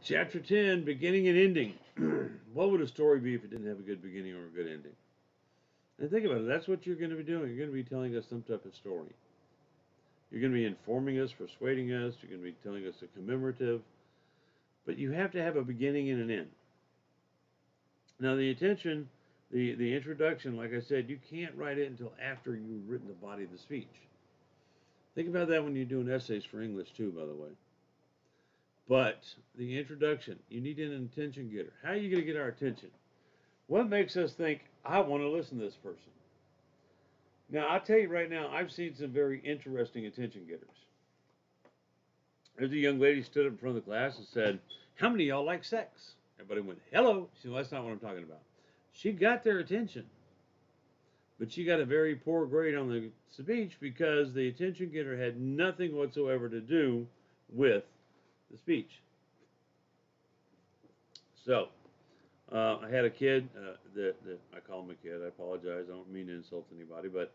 Chapter 10, beginning and ending. What would a story be if it didn't have a good beginning or a good ending? And think about it, that's what you're going to be doing. You're going to be telling us some type of story. You're going to be informing us, persuading us, you're going to be telling us a commemorative, but you have to have a beginning and an end. Now, the intention, the introduction, like I said, you can't write it until after you've written the body of the speech. Think about that when you're doing essays for English, too, by the way. But the introduction, you need an attention getter. How are you going to get our attention? What makes us think, I want to listen to this person? Now, I'll tell you right now, I've seen some very interesting attention getters. There's a young lady stood up in front of the class and said, how many of y'all like sex? Everybody went, hello. She said, well, that's not what I'm talking about. She got their attention, but she got a very poor grade on the speech because the attention getter had nothing whatsoever to do with the speech. So, I had a kid that I call him a kid. I apologize. I don't mean to insult anybody, but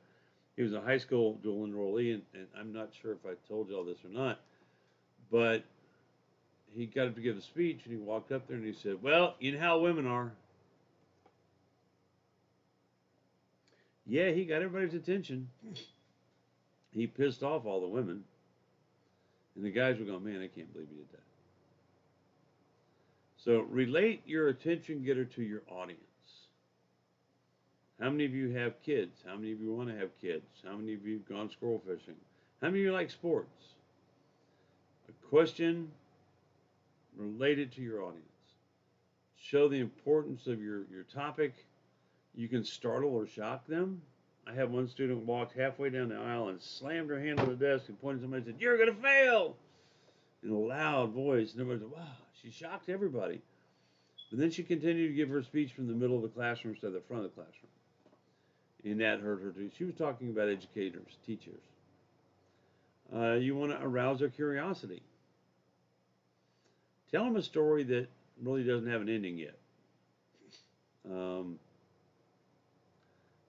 he was a high school dual enrollee, and I'm not sure if I told you all this or not, but he got up to give a speech, and he walked up there and he said, well, you know how women are. Yeah, he got everybody's attention. He pissed off all the women, and the guys were going, man, I can't believe he did that. So relate your attention getter to your audience. How many of you have kids? How many of you want to have kids? How many of you have gone squirrel fishing? How many of you like sports? A question related to your audience. Show the importance of your topic. You can startle or shock them. I had one student walked halfway down the aisle and slammed her hand on the desk and pointed at somebody and said, you're going to fail! In a loud voice. And everybody said, wow, she shocked everybody. But then she continued to give her speech from the middle of the classroom instead of the front of the classroom. And that hurt her too. She was talking about educators, teachers. You want to arouse their curiosity. Tell them a story that really doesn't have an ending yet.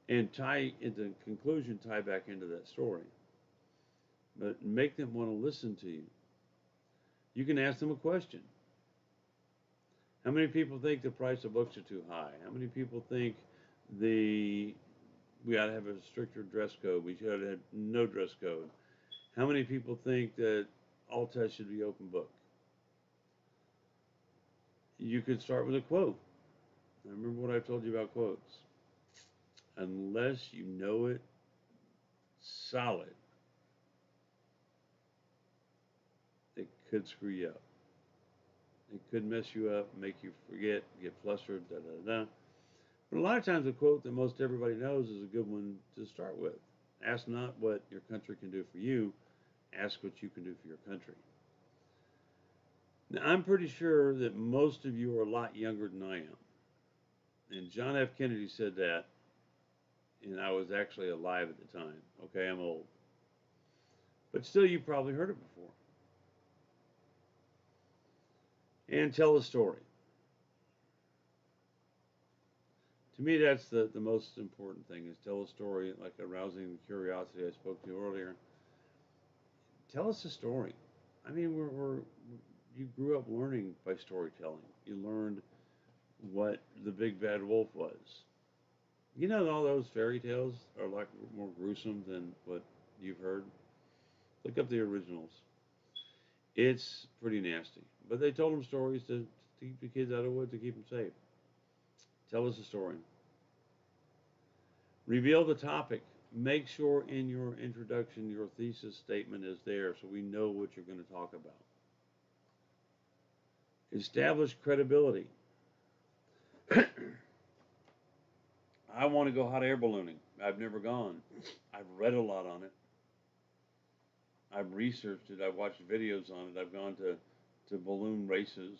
And tie into conclusion, tie back into that story. But make them want to listen to you. You can ask them a question. How many people think the price of books are too high? How many people think we ought to have a stricter dress code? We should have no dress code. How many people think that all tests should be open book? You could start with a quote. I remember what I told you about quotes. Unless you know it solid, it could screw you up. It could mess you up, make you forget, get flustered, da da da. But a lot of times, a quote that most everybody knows is a good one to start with. Ask not what your country can do for you, ask what you can do for your country. Now, I'm pretty sure that most of you are a lot younger than I am. And John F. Kennedy said that, and I was actually alive at the time. Okay, I'm old. But still, you probably heard it before. And tell a story. To me, that's the most important thing is tell a story, like arousing the curiosity I spoke to earlier. Tell us a story. I mean, you grew up learning by storytelling. You learned what the big bad wolf was. You know, all those fairy tales are like more gruesome than what you've heard. Look up the originals. It's pretty nasty. But they told them stories to keep the kids out of the woods, to keep them safe. Tell us a story. Reveal the topic. Make sure in your introduction your thesis statement is there so we know what you're going to talk about. Establish credibility. I want to go hot air ballooning. I've never gone. I've read a lot on it. I've researched it. I've watched videos on it. I've gone to balloon races.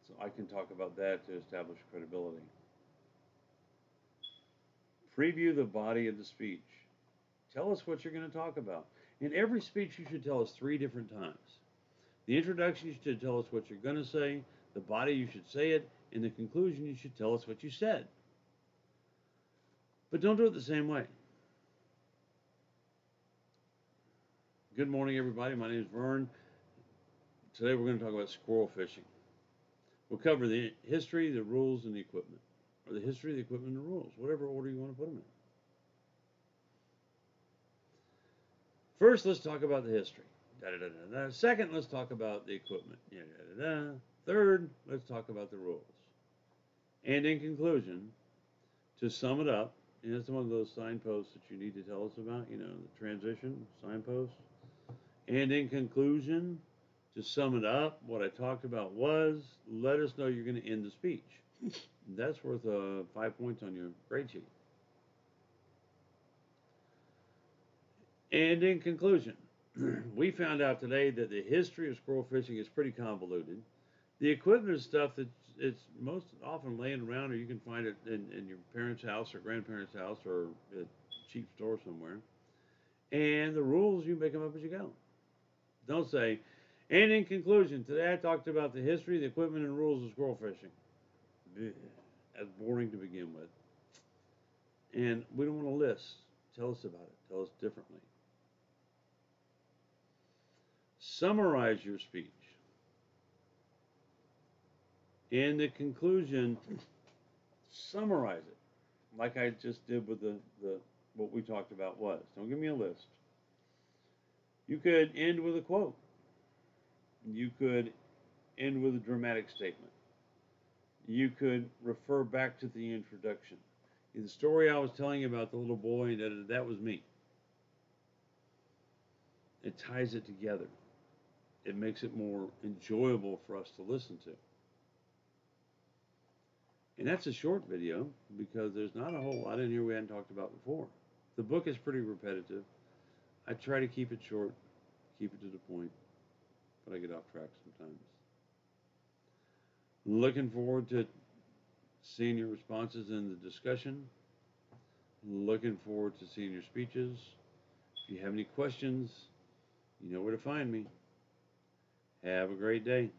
So I can talk about that to establish credibility. Preview the body of the speech. Tell us what you're going to talk about. In every speech, you should tell us 3 different times. The introduction, you should tell us what you're going to say. The body, you should say it. In the conclusion, you should tell us what you said. But don't do it the same way. Good morning, everybody. My name is Vern. Today we're going to talk about squirrel fishing. We'll cover the history, the rules, and the equipment. Or the history, the equipment, and the rules, whatever order you want to put them in. First, let's talk about the history. Second, let's talk about the equipment. Third, let's talk about the rules. And in conclusion, to sum it up, and it's one of those signposts that you need to tell us about, the transition signpost. And in conclusion, to sum it up, what I talked about was, let us know you're going to end the speech. That's worth 5 points on your grade sheet. And in conclusion, we found out today that the history of squirrel fishing is pretty convoluted. The equipment is stuff that it's most often laying around, or you can find it in your parents' house or grandparents' house or at a cheap store somewhere. And the rules, you make them up as you go. Don't say, and in conclusion, today I talked about the history, the equipment, and rules of squirrel fishing. That's boring to begin with. And we don't want to list. Tell us about it. Tell us differently. Summarize your speech. In the conclusion, summarize it, like I just did with the what we talked about was. Don't give me a list. You could end with a quote. You could end with a dramatic statement. You could refer back to the introduction. In the story I was telling you about the little boy, that was me. It ties it together. It makes it more enjoyable for us to listen to. And that's a short video because there's not a whole lot in here we hadn't talked about before. The book is pretty repetitive. I try to keep it short, keep it to the point, but I get off track sometimes. Looking forward to seeing your responses in the discussion. Looking forward to seeing your speeches. If you have any questions, you know where to find me. Have a great day.